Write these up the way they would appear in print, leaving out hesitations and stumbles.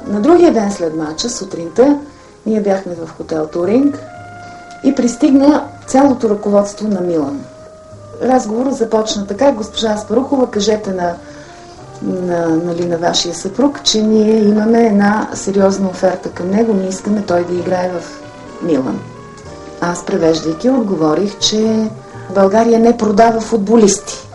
На другия ден след мача, сутринта, ние бяхме в хотел Туринг и пристигна цялото ръководство на Милан. Разговорът започна така: госпожа Аспарухова, кажете на вашия съпруг, че ние имаме една сериозна оферта към него, ние искаме той да играе в Милан. Аз, превеждайки, отговорих, че България не продава футболисти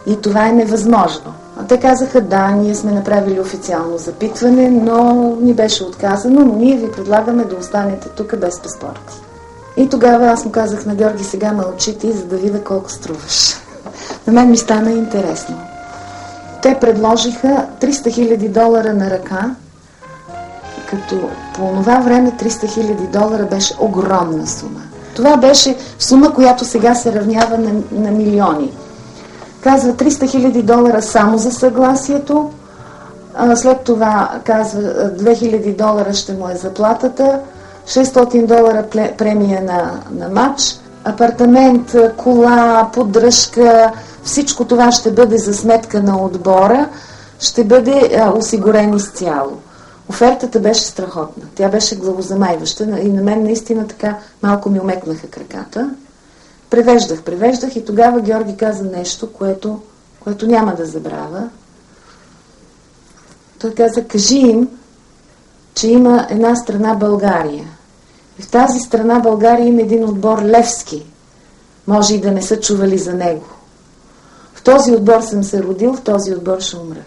и това е невъзможно. А те казаха: да, ние сме направили официално запитване, но ни беше отказано, но ние ви предлагаме да останете тук без паспорти. И тогава аз му казах на Георги: сега мълчи ти, за да видя колко струваш. На мен ми стана интересно. Те предложиха $300,000 на ръка, като по това време $300,000 беше огромна сума. Това беше сума, която сега се равнява на милиони. Казва $300,000 само за съгласието, след това казва $2,000 ще му е заплатата, $600 премия на матч, апартамент, кола, поддръжка, всичко това ще бъде за сметка на отбора, ще бъде осигурен изцяло. Офертата беше страхотна, тя беше главозамайваща и на мен наистина така малко ми омекнаха краката. Превеждах и тогава Георги каза нещо, което няма да забравя. Той каза: кажи им, че има една страна България. И в тази страна България има един отбор Левски. Може и да не са чували за него. В този отбор съм се родил, в този отбор ще умра.